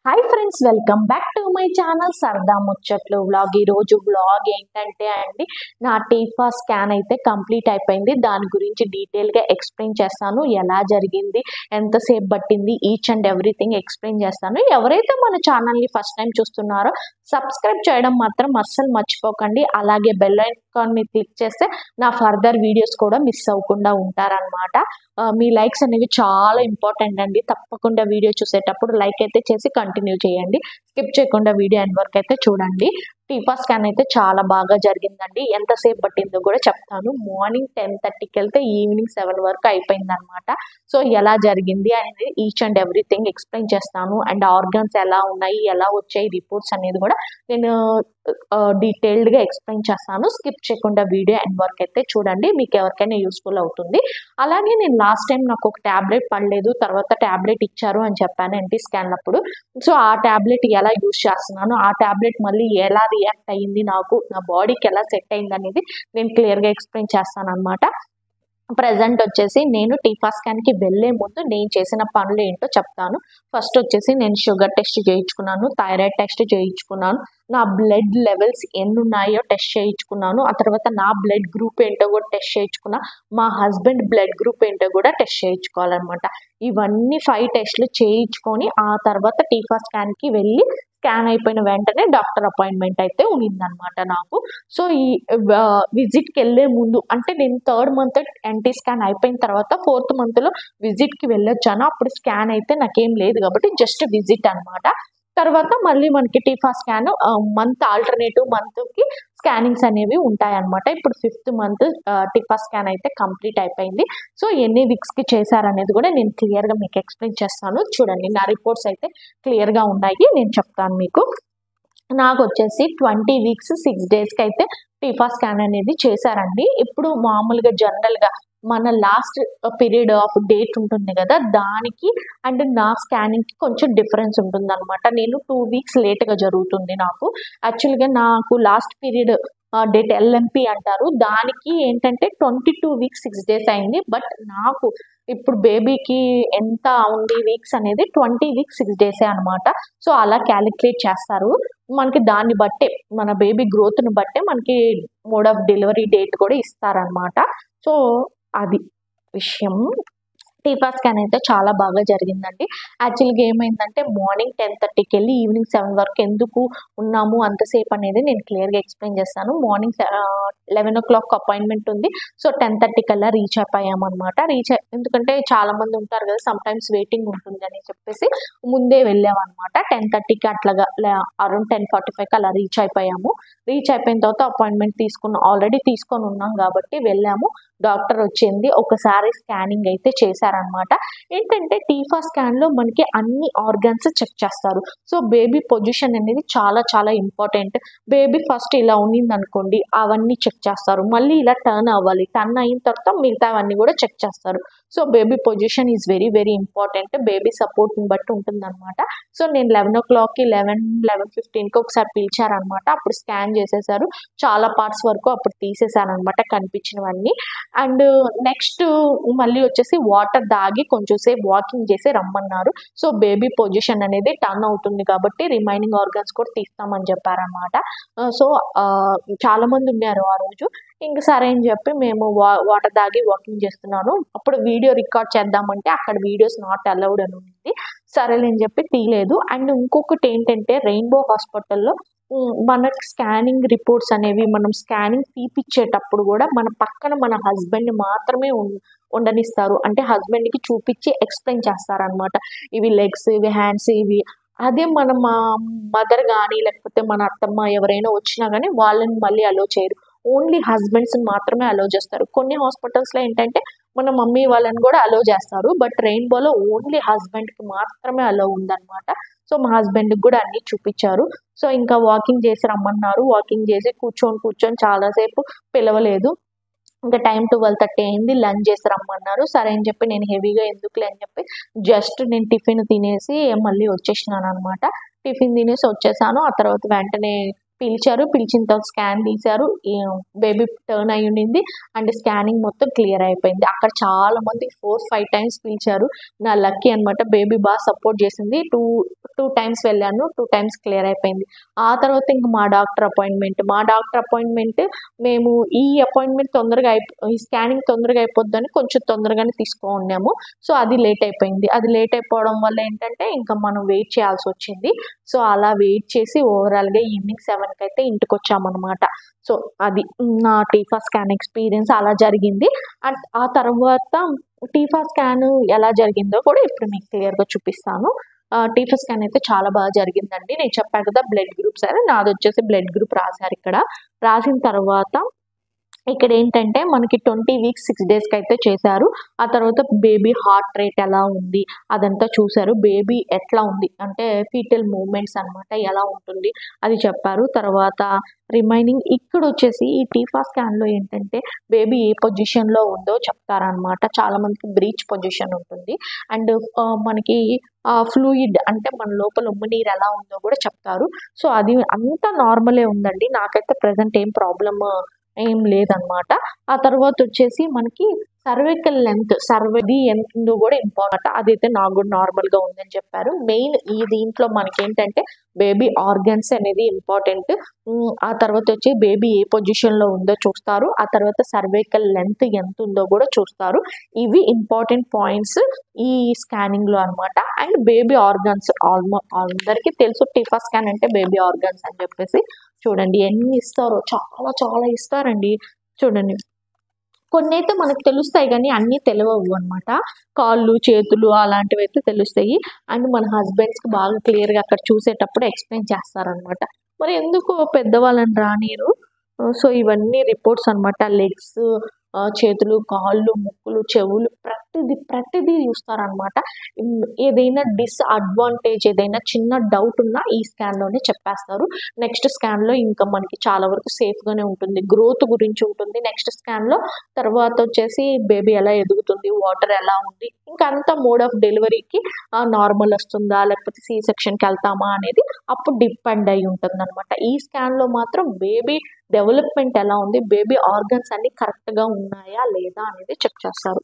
Hi friends, welcome back to my channel సరదా ముచ్చట్లు vlog. ఈరోజు వ్లాగ్ ఏంటంటే అండి, నా టీఫా స్కాన్ అయితే కంప్లీట్ అయిపోయింది. దాని గురించి డీటెయిల్గా ఎక్స్ప్లెయిన్ చేస్తాను. ఎలా జరిగింది, ఎంతసేపు పట్టింది, ఈచ్ అండ్ ఎవ్రీథింగ్ ఎక్స్ప్లెయిన్ చేస్తాను. ఎవరైతే మన ఛానల్ని ఫస్ట్ టైం చూస్తున్నారో సబ్స్క్రైబ్ చేయడం మాత్రం అస్సలు మర్చిపోకండి. అలాగే బెల్ ఐకాన్ని క్లిక్ చేస్తే నా ఫర్దర్ వీడియోస్ కూడా మిస్ అవ్వకుండా ఉంటారనమాట. మీ లైక్స్ అనేవి చాలా ఇంపార్టెంట్ అండి. తప్పకుండా వీడియో చూసేటప్పుడు లైక్ అయితే చేసి కంటిన్యూ చేయండి. స్కిప్ చేయకుండా వీడియో ఎండ్ వరకు అయితే చూడండి. టీఫా స్కాన్ అయితే చాలా బాగా జరిగిందండి. ఎంతసేపు పట్టిందో కూడా చెప్తాను. మార్నింగ్ 10:30కి వెళ్తే ఈవినింగ్ 7 వరకు అయిపోయింది అనమాట. సో ఎలా జరిగింది అనేది ఈచ్ అండ్ ఎవ్రీథింగ్ ఎక్స్ప్లెయిన్ చేస్తాను. అండ్ ఆర్గన్స్ ఎలా ఉన్నాయి, ఎలా వచ్చాయి రిపోర్ట్స్ అనేది కూడా నేను డీటెయిల్డ్గా ఎక్స్ప్లెయిన్ చేస్తాను. స్కిప్ చేయకుండా వీడియో ఎండ్ వరకు అయితే చూడండి. మీకు ఎవరికైనా యూస్ఫుల్ అవుతుంది. అలాగే నేను లాస్ట్ టైం నాకు ఒక ట్యాబ్లెట్ పడలేదు, తర్వాత ట్యాబ్లెట్ ఇచ్చారు అని చెప్పాను ఎన్టీ స్కాన్ అప్పుడు. సో ఆ ట్యాబ్లెట్ ఎలా యూజ్ చేస్తున్నాను, ఆ ట్యాబ్లెట్ మళ్ళీ ఎలా రియాక్ట్ అయ్యింది, నాకు నా బాడీకి ఎలా సెట్ అయింది అనేది నేను క్లియర్గా ఎక్స్ప్లెయిన్ చేస్తాను అనమాట. ప్రజెంట్ వచ్చేసి నేను టీఫా స్కాన్కి వెళ్ళే ముందు నేను చేసిన పనులు ఏంటో చెప్తాను. ఫస్ట్ వచ్చేసి నేను షుగర్ టెస్ట్ చేయించుకున్నాను, థైరాయిడ్ టెస్ట్ చేయించుకున్నాను, నా బ్లడ్ లెవెల్స్ ఎన్ని ఉన్నాయో టెస్ట్ చేయించుకున్నాను. ఆ తర్వాత నా బ్లడ్ గ్రూప్ ఏంటో కూడా టెస్ట్ చేయించుకున్నా, మా హస్బెండ్ బ్లడ్ గ్రూప్ ఏంటో కూడా టెస్ట్ చేయించుకోవాలన్నమాట. ఇవన్నీ 5 టెస్ట్లు చేయించుకొని ఆ తర్వాత టీఫా స్కాన్కి వెళ్ళి స్కాన్ అయిపోయిన వెంటనే డాక్టర్ అపాయింట్మెంట్ అయితే ఉన్నిందనమాట నాకు. సో ఈ విజిట్కి వెళ్ళే ముందు అంటే నేను 3rd మంత్ ఎన్టీ స్కాన్ అయిపోయిన తర్వాత 4th మంత్లో విజిట్కి వెళ్ళొచ్చాను. అప్పుడు స్కాన్ అయితే నాకేం లేదు కాబట్టి జస్ట్ విజిట్ అనమాట. తర్వాత మళ్ళీ మనకి టీఫా స్కాన్ మంత్ ఆల్టర్నేటివ్ మంత్కి స్కానింగ్స్ అనేవి ఉంటాయన్నమాట. ఇప్పుడు 5th మంత్ టీఫా స్కాన్ అయితే కంప్లీట్ అయిపోయింది. సో ఎన్ని వీక్స్కి చేశారనేది కూడా నేను క్లియర్గా మీకు ఎక్స్ప్లెయిన్ చేస్తాను. చూడండి, నా రిపోర్ట్స్ అయితే క్లియర్గా ఉన్నాయి, నేను చెప్తాను మీకు. నాకు వచ్చేసి 20 వీక్స్ 6 డేస్కి అయితే టీఫా స్కాన్ అనేది చేశారండి. ఇప్పుడు మామూలుగా జనరల్గా మన లాస్ట్ పీరియడ్ ఆఫ్ డేట్ ఉంటుంది కదా, దానికి అండ్ నా స్కానింగ్కి కొంచెం డిఫరెన్స్ ఉంటుంది అనమాట. నేను 2 వీక్స్ లేట్గా జరుగుతుంది నాకు. యాక్చువల్గా నాకు లాస్ట్ పీరియడ్ డేట్ ఎల్ఎంపి అంటారు, దానికి ఏంటంటే 22 వీక్స్ 6 డేస్ అయింది. బట్ నాకు ఇప్పుడు బేబీకి ఎంత ఉంది వీక్స్ అనేది 20 వీక్స్ 6 డేసే అనమాట. సో అలా క్యాలిక్యులేట్ చేస్తారు మనకి. దాన్ని బట్టే మన బేబీ గ్రోత్ని బట్టే మనకి మోడ్ ఆఫ్ డెలివరీ డేట్ కూడా ఇస్తారనమాట. సో అది విషయం. టీఫా స్కాన్ అయితే చాలా బాగా జరిగిందండి. యాక్చువల్గా ఏమైందంటే మార్నింగ్ 10:30కి వెళ్ళి ఈవినింగ్ 7 వరకు ఎందుకు ఉన్నాము అంతసేపు అనేది నేను క్లియర్గా ఎక్స్ప్లెయిన్ చేస్తాను. మార్నింగ్ 11 o'clock అపాయింట్మెంట్ ఉంది. సో 10:30 కల్లా రీచ్ అయిపోయాము అనమాట. ఎందుకంటే చాలా మంది ఉంటారు కదా, సమ్ టైమ్స్ వెయిటింగ్ ఉంటుంది అని చెప్పేసి ముందే వెళ్ళామన్నమాట. 10:30కి అట్లాగా అరౌండ్ 10:45కి అలా రీచ్ అయిపోయాము. రీచ్ అయిపోయిన తర్వాత అపాయింట్మెంట్ ఆల్రెడీ తీసుకొని ఉన్నాం కాబట్టి వెళ్ళాము. డాక్టర్ వచ్చింది, ఒకసారి స్కానింగ్ అయితే చేశారనమాట. ఏంటంటే టీఫా స్కాన్లో మనకి అన్ని ఆర్గన్స్ చెక్ చేస్తారు. సో బేబీ పొజిషన్ అనేది చాలా చాలా ఇంపార్టెంట్. బేబీ ఫస్ట్ ఇలా ఉన్నింది అనుకోండి, అవన్నీ చెక్ చేస్తారు. మళ్ళీ ఇలా టర్న్ అవ్వాలి, టర్న్ అయిన తర్వాత మిగతావన్నీ కూడా చెక్ చేస్తారు. So baby position is very very important. Baby సపోర్ట్ని బట్టి ఉంటుంది అనమాట. సో నేను 11 o'clockకి 11:15కి ఒకసారి పిలిచారనమాట. అప్పుడు స్కాన్ చేసేసారు. చాలా పార్ట్స్ వరకు అప్పుడు తీసేసారనమాట కనిపించినవన్నీ. అండ్ నెక్స్ట్ మళ్ళీ వచ్చేసి వాటర్ దాగి కొంచెం సేపు వాకింగ్ చేసి రమ్మన్నారు. సో బేబీ పొజిషన్ అనేది టర్న్ అవుతుంది కాబట్టి రిమైనింగ్ ఆర్గన్స్ కూడా తీస్తామని చెప్పారనమాట. సో చాలా మంది ఉన్నారు ఆ రోజు. ఇంక సరే అని చెప్పి మేము వాటర్ దాగి వాకింగ్ చేస్తున్నాను. అప్పుడు వీడియో రికార్డ్ చేద్దామంటే అక్కడ వీడియోస్ నాట్ అలౌడ్ అని ఉంది. సరేలేని చెప్పి తీయలేదు. అండ్ ఇంకొకటి ఏంటంటే రెయిన్బో హాస్పిటల్లో మనకి స్కానింగ్ రిపోర్ట్స్ అనేవి మనం స్కానింగ్ తీపిచ్చేటప్పుడు కూడా మన పక్కన మన హస్బెండ్ మాత్రమే ఉండనిస్తారు. అంటే హస్బెండ్కి చూపించి ఎక్స్ప్లెయిన్ చేస్తారనమాట. ఇవి లెగ్స్, ఇవి హ్యాండ్స్, ఇవి. అదే మన మదర్ కానీ లేకపోతే మన అత్తమ్మ ఎవరైనా వచ్చినా కానీ వాళ్ళని మళ్ళీ అలో చేయరు. ఓన్లీ హస్బెండ్స్ని మాత్రమే అలో చేస్తారు. కొన్ని హాస్పిటల్స్లో ఏంటంటే మన మమ్మీ వాళ్ళని కూడా అలో చేస్తారు. బట్ రెయిన్బోలో ఓన్లీ హస్బెండ్కి మాత్రమే అలో ఉందన్నమాట. సో మా హస్బెండ్కి కూడా అన్నీ చూపించారు. సో ఇంకా వాకింగ్ చేసి రమ్మన్నారు. వాకింగ్ చేసి కూర్చొని చాలాసేపు పిలవలేదు. ఇంకా టైం 12:30 అయింది. లంచ్ చేసి రమ్మన్నారు. సరే అని చెప్పి నేను హెవీగా ఎందుకులే అని చెప్పి జస్ట్ నేను టిఫిన్ తినేసి మళ్ళీ వచ్చేసినాను అనమాట. టిఫిన్ తినేసి వచ్చేసాను. ఆ తర్వాత వెంటనే పిలిచారు. పిలిచిన తర్వాత స్కాన్ తీశారు. బేబీ టర్న్ అయి ఉండింది అండ్ స్కానింగ్ మొత్తం క్లియర్ అయిపోయింది. అక్కడ చాలా మంది 4-5 టైమ్స్ పిలిచారు. నా లక్కీ అనమాట. బేబీ బాగా సపోర్ట్ చేసింది. టూ 2 టైమ్స్ వెళ్ళాను. 2 టైమ్స్ క్లియర్ అయిపోయింది. ఆ తర్వాత ఇంక మా డాక్టర్ అపాయింట్మెంట్ మేము ఈ అపాయింట్మెంట్ ఈ స్కానింగ్ తొందరగా అయిపోద్దని కొంచెం తొందరగానే ఉన్నాము. సో అది లేట్ అయిపోయింది. అది లేట్ అయిపోవడం వల్ల ఏంటంటే ఇంకా మనం వెయిట్ చేయాల్సి వచ్చింది. సో అలా వెయిట్ చేసి ఓవరాల్గా ఈవినింగ్ 7కి అయితే ఇంటికి వచ్చామన్నమాట. సో అది నా టీఫా స్కాన్ ఎక్స్పీరియన్స్ అలా జరిగింది. అండ్ ఆ తర్వాత టీఫా స్కాన్ ఎలా జరిగిందో కూడా ఇప్పుడు మీకు క్లియర్గా చూపిస్తాను. టీఫా స్కాన్ అయితే చాలా బాగా జరిగిందండి. నేను చెప్పాను కదా బ్లడ్ గ్రూప్స్ అని, నాది వచ్చేసి బ్లడ్ గ్రూప్ రాశారు ఇక్కడ. రాసిన తర్వాత ఇక్కడ ఏంటంటే మనకి 20 వీక్స్ 6 డేస్కి అయితే చేశారు. ఆ తర్వాత బేబీ హార్ట్ రేట్ ఎలా ఉంది అదంతా చూశారు. బేబీ ఎట్లా ఉంది అంటే ఫీటల్ మూవ్మెంట్స్ అనమాట ఎలా ఉంటుంది అది చెప్పారు. తర్వాత రిమైనింగ్ ఇక్కడ వచ్చేసి ఈ టీఫా స్కాన్లో ఏంటంటే బేబీ ఏ పొజిషన్లో ఉందో చెప్తారనమాట. చాలా మందికి బ్రీచ్ పొజిషన్ ఉంటుంది. అండ్ మనకి ఫ్లూయిడ్ అంటే మన లోపల ఉమ్మనీరు ఎలా ఉందో కూడా చెప్తారు. సో అది అంతా నార్మలే ఉందండి. నాకైతే ప్రజెంట్ ఏం ప్రాబ్లమ్ ఏం లేదనమాట. ఆ తర్వాత వచ్చేసి మనకి సర్వైకల్ లెంత్ సర్వది ఎంత ఉందో కూడా ఇంపార్టెంట్. అదైతే నాకు కూడా నార్మల్గా ఉందని చెప్పారు. మెయిన్ ఈ దీంట్లో మనకి ఏంటంటే బేబీ ఆర్గన్స్ అనేది ఇంపార్టెంట్. ఆ తర్వాత వచ్చి బేబీ ఏ పొజిషన్లో ఉందో చూస్తారు. ఆ తర్వాత సర్వైకల్ లెంత్ ఎంత ఉందో కూడా చూస్తారు. ఇవి ఇంపార్టెంట్ పాయింట్స్ ఈ స్కానింగ్లో అనమాట. అండ్ బేబీ ఆర్గన్స్ అందరికీ తెలుసు టీఫా స్కాన్ అంటే బేబీ ఆర్గన్స్ అని చెప్పేసి. చూడండి ఎన్ని ఇస్తారో, చాలా చాలా ఇస్తారండి. చూడండి కొన్ని అయితే మనకు తెలుస్తాయి కానీ అన్నీ తెలియవు అనమాట. కాళ్ళు చేతులు అలాంటివి అయితే తెలుస్తాయి. అండ్ మన హస్బెండ్స్కి బాగా క్లియర్గా అక్కడ చూసేటప్పుడు ఎక్స్ప్లెయిన్ చేస్తారనమాట. మరి ఎందుకు పెద్దవాళ్ళని రానిరు. సో ఇవన్నీ రిపోర్ట్స్ అనమాట. లెగ్స్, చేతులు, కాళ్ళు, ముక్కులు, చెవులు ప్రతిదీ చూస్తారనమాట. ఏదైనా డిస్అడ్వాంటేజ్ ఏదైనా చిన్న డౌట్ ఉన్నా ఈ స్కాన్లోనే చెప్పేస్తారు. నెక్స్ట్ స్కాన్లో ఇంకా మనకి చాలా వరకు సేఫ్గానే ఉంటుంది. గ్రోత్ గురించి ఉంటుంది నెక్స్ట్ స్కాన్లో. తర్వాత వచ్చేసి బేబీ ఎలా ఎదుగుతుంది, వాటర్ ఎలా ఉంది, ఇంకా అంతా మోడ్ ఆఫ్ డెలివరీకి నార్మల్ వస్తుందా లేకపోతే సి సెక్షన్కి వెళ్తామా అనేది అప్పుడు డిపెండ్ అయి ఉంటుంది అనమాట. ఈ స్కాన్లో మాత్రం బేబీ డెవలప్మెంట్ ఎలా ఉంది, బేబీ ఆర్గన్స్ అన్ని కరెక్ట్గా ఉన్నాయా లేదా అనేది చెక్ చేస్తారు.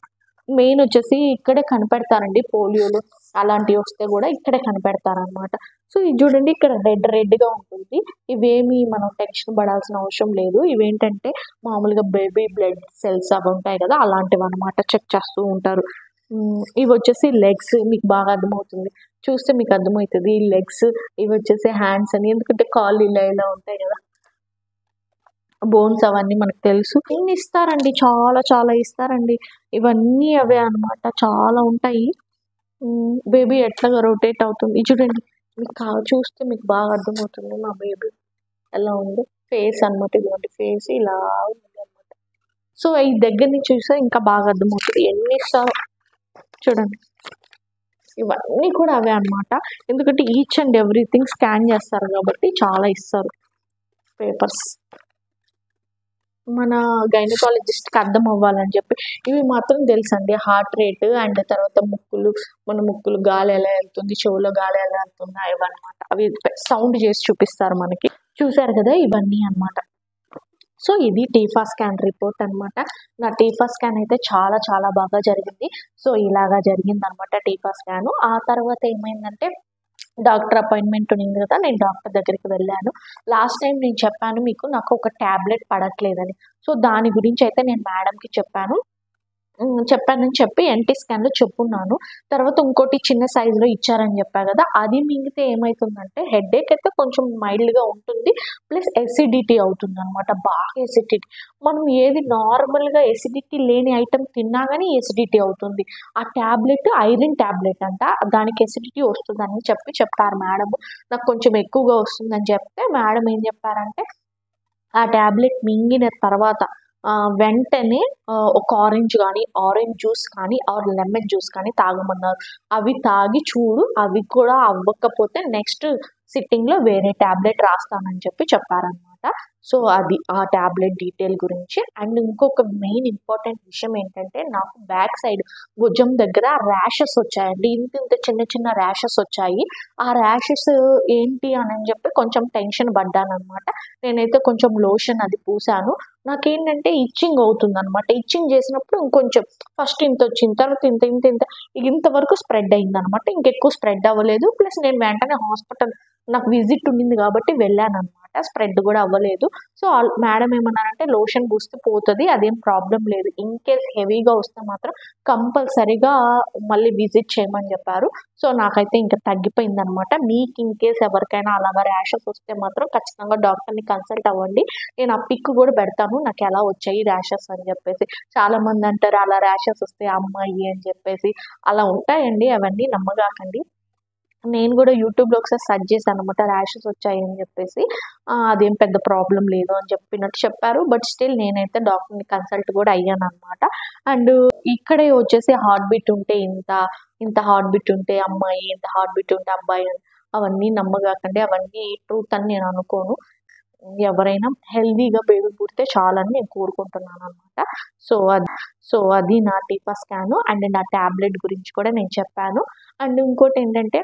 మెయిన్ వచ్చేసి ఇక్కడే కనిపెడతారండి. పోలియోలు అలాంటివి వస్తే కూడా ఇక్కడే కనిపెడతారనమాట. సో ఇది చూడండి ఇక్కడ రెడ్గా ఉంటుంది. ఇవేమి మనం టెన్షన్ పడాల్సిన అవసరం లేదు. ఇవేంటంటే మామూలుగా బేబీ బ్లడ్ సెల్స్ అవి ఉంటాయి కదా అలాంటివి అనమాట చెక్ చేస్తూ ఉంటారు. ఇవి వచ్చేసి లెగ్స్, మీకు బాగా అర్థమవుతుంది చూస్తే మీకు అర్థమవుతుంది. లెగ్స్ ఇవి వచ్చేసి హ్యాండ్స్ అని, ఎందుకంటే కాళ్ళు ఇలా ఉంటాయి కదా బోన్స్ అవన్నీ మనకు తెలుసు. ఇన్ని ఇస్తారండి, చాలా చాలా ఇస్తారండి. ఇవన్నీ అవే అనమాట, చాలా ఉంటాయి. బేబీ ఎట్లాగా రొటేట్ అవుతుంది చూడండి. మీకు చూస్తే మీకు బాగా అర్థమవుతుంది మా బేబీ ఎలా ఉందో. ఫేస్ అనమాట, ఇదిగోండి ఫేస్ ఇలా ఉంది అనమాట. సో ఈ దగ్గర నుంచి చూస్తే ఇంకా బాగా అర్థమవుతుంది ఎన్ని ఇస్తారో చూడండి. ఇవన్నీ కూడా అవే అనమాట. ఎందుకంటే ఈచ్ అండ్ ఎవ్రీథింగ్ స్కాన్ చేస్తారు కాబట్టి చాలా ఇస్తారు పేపర్స్. మన గైనకాలజిస్ట్కి అర్థం అవ్వాలని చెప్పి ఇవి మాత్రం తెలుసండి. హార్ట్ రేట్ అండ్ తర్వాత మన ముక్కులు గాలి ఎలా వెళ్తుంది, చెవులో గాలి ఎలా వెళ్తుంది ఇవన్నమాట. అవి సౌండ్ చేసి చూపిస్తారు మనకి. చూసారు కదా ఇవన్నీ అనమాట. సో ఇది టీఫా స్కాన్ రిపోర్ట్ అనమాట. నా టీఫా స్కాన్ అయితే చాలా చాలా బాగా జరిగింది. సో ఇలాగా జరిగింది అనమాట టీఫా స్కాన్. ఆ తర్వాత ఏమైందంటే డాక్టర్ అపాయింట్మెంట్ ఉంది కదా, నేను డాక్టర్ దగ్గరికి వెళ్ళాను. లాస్ట్ టైం నేను చెప్పాను మీకు నాకు ఒక ట్యాబ్లెట్ పడట్లేదని. సో దాని గురించి అయితే నేను మేడంకి చెప్పానని చెప్పి ఎన్టీ స్కాన్లో చెప్పున్నాను. తర్వాత ఇంకోటి చిన్న సైజులో ఇచ్చారని చెప్పా కదా, అది మింగితే ఏమవుతుందంటే హెడేక్ అయితే కొంచెం మైల్డ్గా ఉంటుంది, ప్లస్ ఎసిడిటీ అవుతుంది అనమాట. బాగా ఎసిడిటీ. మనం ఏది నార్మల్గా ఎసిడిటీ లేని ఐటెం తిన్నా కానీ ఎసిడిటీ అవుతుంది. ఆ ట్యాబ్లెట్ ఐరన్ ట్యాబ్లెట్ అంట, దానికి ఎసిడిటీ వస్తుందని చెప్పారు మేడం. నాకు కొంచెం ఎక్కువగా వస్తుందని చెప్తే మేడం ఏం చెప్పారంటే ఆ ట్యాబ్లెట్ మింగిన తర్వాత వెంటనే ఒక ఆరెంజ్ జ్యూస్ కానీ ఆర్ లెమన్ జ్యూస్ కానీ తాగమన్నారు. అవి తాగి చూడు, అవి కూడా అవ్వకపోతే నెక్స్ట్ సిట్టింగ్లో వేరే ట్యాబ్లెట్ రాస్తానని చెప్పారన్నమాట. అనమాట. సో అది ఆ టాబ్లెట్ డీటెయిల్ గురించి. అండ్ ఇంకొక మెయిన్ ఇంపార్టెంట్ విషయం ఏంటంటే నాకు బ్యాక్ సైడ్ భుజం దగ్గర ర్యాషెస్ వచ్చాయండి. ఇంత ఇంత చిన్న చిన్న ర్యాషెస్ వచ్చాయి. ఆ ర్యాషెస్ ఏంటి అని చెప్పి కొంచెం టెన్షన్ పడ్డాననమాట. నేనైతే కొంచెం లోషన్ అది పూసాను. నాకేంటంటే ఇచ్చింగ్ అవుతుందనమాట. ఇచ్చింగ్ చేసినప్పుడు ఇంకొంచెం ఫస్ట్ ఇంత వచ్చిన తర్వాత ఇంతవరకు స్ప్రెడ్ అయిందనమాట. ఇంకెక్కువ స్ప్రెడ్ అవ్వలేదు. ప్లస్ నేను వెంటనే హాస్పిటల్ నాకు విజిట్ ఉండింది కాబట్టి వెళ్ళాననమాట. స్ప్రెడ్ కూడా అవ్వలేదు. సో మేడం ఏమన్నారంటే లోషన్ పూస్తే పోతుంది, అదేం ప్రాబ్లం లేదు. ఇన్ కేస్ హెవీగా వస్తే మాత్రం కంపల్సరీగా మళ్ళీ విజిట్ చేయమని చెప్పారు. సో నాకైతే ఇంకా తగ్గిపోయిందనమాట. మీకు ఇన్ కేస్ ఎవరికైనా అలాగా ర్యాషెస్ వస్తే మాత్రం ఖచ్చితంగా డాక్టర్ని కన్సల్ట్ అవ్వండి. నేను ఆ పిక్ కూడా పెడతాను నాకు ఎలా వచ్చాయి ర్యాషెస్ అని చెప్పేసి. చాలా మంది అంటారు అలా ర్యాషెస్ వస్తే అమ్మాయి అని చెప్పేసి. అలా ఉంటాయండి, అవన్నీ నమ్మగాకండి. నేను కూడా యూట్యూబ్లో ఒకసారి సెర్చ్ చేశాను అనమాట, ర్యాషెస్ వచ్చాయి అని చెప్పేసి. అదేం పెద్ద ప్రాబ్లం లేదు అని చెప్పినట్టు చెప్పారు. బట్ స్టిల్ నేనైతే డాక్టర్ని కన్సల్ట్ కూడా అయ్యాను అనమాట. అండ్ ఇక్కడే వచ్చేసి హార్ట్ బీట్ ఉంటే ఇంత హార్ట్ బీట్ ఉంటే అమ్మాయి, ఇంత హార్ట్ బీట్ ఉంటే అబ్బాయి అని అవన్నీ నమ్మగాకండి. అవన్నీ ట్రూత్ అని నేను అనుకోను. ఎవరైనా హెల్దీగా బేబీ పుడితే చాలని నేను కోరుకుంటున్నాను అనమాట. సో అది నా టీపా స్కాన్ అండ్ నా టాబ్లెట్ గురించి కూడా నేను చెప్పాను. అండ్ ఇంకోటి ఏంటంటే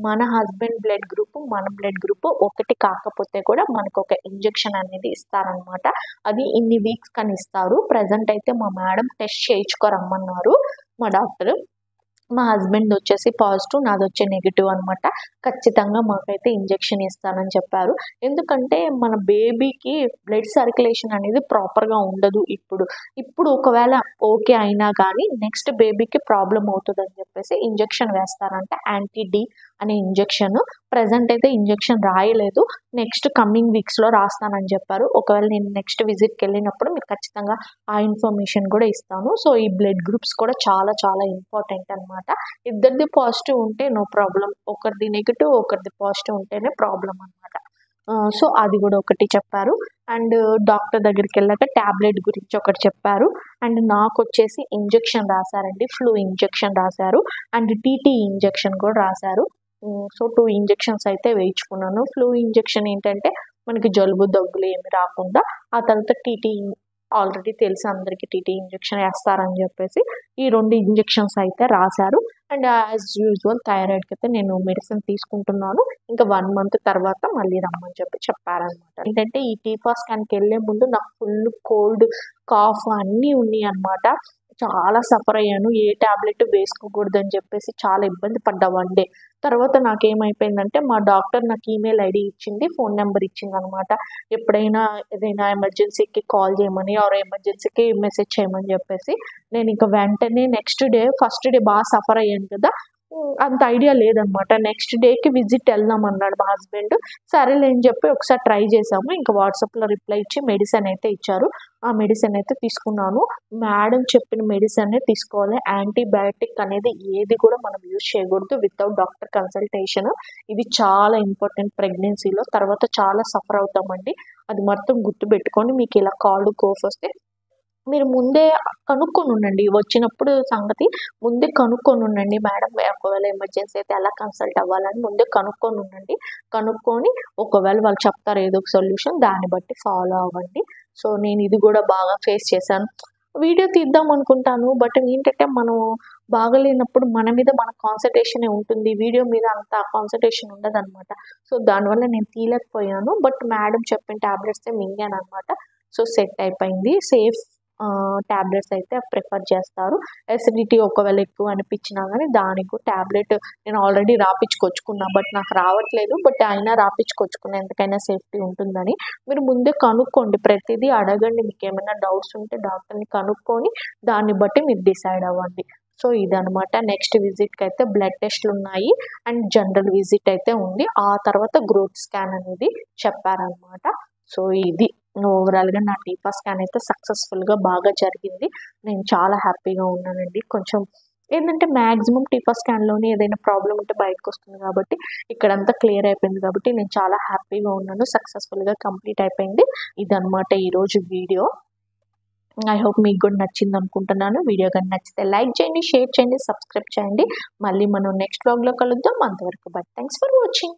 మన హస్బెండ్ బ్లడ్ గ్రూప్ మన బ్లడ్ గ్రూప్ ఒకటి కాకపోతే కూడా మనకు ఒక ఇంజెక్షన్ అనేది ఇస్తారనమాట. అది ఇన్ని వీక్స్ కని ఇస్తారు. ప్రజెంట్ అయితే మా మేడం టెస్ట్ చేయించుకోరమ్మన్నారు మా డాక్టర్. మా హస్బెండ్ వచ్చేసి పాజిటివ్, నాది వచ్చే నెగిటివ్ అనమాట. ఖచ్చితంగా మాకైతే ఇంజెక్షన్ ఇస్తానని చెప్పారు. ఎందుకంటే మన బేబీకి బ్లడ్ సర్క్యులేషన్ అనేది ప్రాపర్గా ఉండదు. ఇప్పుడు ఒకవేళ ఓకే అయినా కానీ నెక్స్ట్ బేబీకి ప్రాబ్లం అవుతుంది అని చెప్పేసి ఇంజెక్షన్ వేస్తారంట. యాంటీ-డి అనే ఇంజెక్షన్. ప్రజెంట్ అయితే ఇంజెక్షన్ రాయలేదు, నెక్స్ట్ కమింగ్ వీక్స్లో రాస్తానని చెప్పారు. ఒకవేళ నేను నెక్స్ట్ విజిట్కి వెళ్ళినప్పుడు మీకు ఖచ్చితంగా ఆ ఇన్ఫర్మేషన్ కూడా ఇస్తాను. సో ఈ బ్లడ్ గ్రూప్స్ కూడా చాలా చాలా ఇంపార్టెంట్ అనమాట. ఇద్దరిది పాజిటివ్ ఉంటే నో ప్రాబ్లం, ఒకరిది నెగిటివ్ ఒకరిది పాజిటివ్ ఉంటేనే ప్రాబ్లం అనమాట. సో అది కూడా ఒకటి చెప్పారు. అండ్ డాక్టర్ దగ్గరికి వెళ్ళాక టాబ్లెట్ గురించి ఒకటి చెప్పారు. అండ్ నాకు వచ్చేసి ఇంజెక్షన్ రాశారండి, ఫ్లూ ఇంజెక్షన్ రాశారు అండ్ టీటీ ఇంజెక్షన్ కూడా రాశారు. సో 2 ఇంజెక్షన్స్ అయితే వేయించుకున్నాను. ఫ్లూ ఇంజెక్షన్ ఏంటంటే మనకి జలుబు దగ్గులు ఏమి రాకుండా. ఆ తర్వాత టీటీ ఆల్రెడీ తెలుసు అందరికీ టీటీ ఇంజెక్షన్ వేస్తారని చెప్పేసి ఈ 2 ఇంజెక్షన్స్ అయితే రాశారు. అండ్ యాజ్ యూజువల్ థైరాయిడ్కి అయితే నేను మెడిసిన్ తీసుకుంటున్నాను. ఇంకా 1 మంత్ తర్వాత మళ్ళీ రమ్మని చెప్పారనమాట. ఏంటంటే ఈ టీపా స్కాన్కి వెళ్ళే ముందు నాకు ఫుల్ కోల్డ్, కాఫ్ అన్నీ ఉన్నాయి అనమాట. చాలా సఫర్ అయ్యాను. ఏ టాబ్లెట్ వేసుకోకూడదు అని చెప్పేసి చాలా ఇబ్బంది పడ్డా 1 డే. తర్వాత నాకేమైపోయిందంటే మా డాక్టర్ నాకు ఈమెయిల్ ఐడి ఇచ్చింది, ఫోన్ నెంబర్ ఇచ్చింది అనమాట. ఎప్పుడైనా ఏదైనా ఎమర్జెన్సీకి కాల్ చేయమని ఆర్ ఎమర్జెన్సీకి మెసేజ్ చేయమని చెప్పేసి. నేను ఇంకా వెంటనే నెక్స్ట్ డే ఫస్ట్ డే బాగా సఫర్ అయ్యాను కదా, అంత ఐడియా లేదనమాట. నెక్స్ట్ డేకి విజిట్ వెళ్దాం అన్నాడు మా హస్బెండ్. సరేలే అని చెప్పి ఒకసారి ట్రై చేసాము. ఇంకా వాట్సాప్లో రిప్లై ఇచ్చి మెడిసిన్ అయితే ఇచ్చారు. ఆ మెడిసిన్ అయితే తీసుకున్నాను. మేడం చెప్పిన మెడిసిన్ తీసుకోవాలి. యాంటీబయాటిక్ అనేది ఏది కూడా మనం యూజ్ చేయకూడదు వితౌట్ డాక్టర్ కన్సల్టేషన్. ఇది చాలా ఇంపార్టెంట్ ప్రెగ్నెన్సీలో. తర్వాత చాలా సఫర్ అవుతామండి, అది మొత్తం గుర్తుపెట్టుకొని మీకు ఇలా కాళ్ళు కోఫ్ వస్తే మీరు ముందే కనుక్కొని ఉండండి. వచ్చినప్పుడు సంగతి ముందే కనుక్కొని ఉండండి. మేడం ఒకవేళ ఎమర్జెన్సీ అయితే ఎలా కన్సల్ట్ అవ్వాలని ముందే కనుక్కొని ఉండండి. కనుక్కొని ఒకవేళ వాళ్ళు చెప్తారు ఏదో ఒక సొల్యూషన్, దాన్ని బట్టి ఫాలో అవ్వండి. సో నేను ఇది కూడా బాగా ఫేస్ చేశాను. వీడియో తీద్దాం అనుకుంటాను, బట్ ఏంటంటే మనం బాగలేనప్పుడు మన మీద మన కాన్సన్ట్రేషనే ఉంటుంది, వీడియో మీద అంత కాన్సన్ట్రేషన్ ఉండదు అనమాట. సో దానివల్ల నేను తీయలేకపోయాను. బట్ మేడం చెప్పిన టాబ్లెట్స్ మింగాను అనమాట. సో సెట్ అయిపోయింది. సేఫ్ టాబ్లెట్స్ అయితే ప్రిఫర్ చేస్తారు. ఎసిడిటీ ఒకవేళ ఎక్కువ అనిపించినా కానీ దానికి టాబ్లెట్ నేను ఆల్రెడీ రాపించుకొచ్చుకున్నా, బట్ నాకు రావట్లేదు. బట్ అయినా రాపించుకొచ్చుకున్నా, ఎందుకైనా సేఫ్టీ ఉంటుందని. మీరు ముందే కనుక్కోండి, ప్రతిదీ అడగండి. మీకు ఏమైనా డౌట్స్ ఉంటే డాక్టర్ని కనుక్కొని దాన్ని బట్టి మీరు డిసైడ్ అవ్వండి. సో ఇదనమాట. నెక్స్ట్ విజిట్కి అయితే బ్లడ్ టెస్ట్లు ఉన్నాయి అండ్ జనరల్ విజిట్ అయితే ఉంది. ఆ తర్వాత గ్రోత్ స్కాన్ అనేది చెప్పారనమాట. సో ఇది ఓవరాల్గా నా టీపా స్కాన్ అయితే సక్సెస్ఫుల్గా బాగా జరిగింది. నేను చాలా హ్యాపీగా ఉన్నానండి. కొంచెం ఏంటంటే మ్యాక్సిమం టీపా స్కాన్లోనే ఏదైనా ప్రాబ్లం ఉంటే బయటకు వస్తుంది కాబట్టి ఇక్కడంతా క్లియర్ అయిపోయింది కాబట్టి నేను చాలా హ్యాపీగా ఉన్నాను. సక్సెస్ఫుల్గా కంప్లీట్ అయిపోయింది. ఇదనమాట ఈరోజు వీడియో. ఐ హోప్ మీకు కూడా నచ్చింది అనుకుంటున్నాను. వీడియో కానీ నచ్చితే లైక్ చేయండి, షేర్ చేయండి, సబ్స్క్రైబ్ చేయండి. మళ్ళీ మనం నెక్స్ట్ వ్లాగ్లో కలుద్దాం. అంతవరకు బట్ థ్యాంక్స్ ఫర్ వాచింగ్.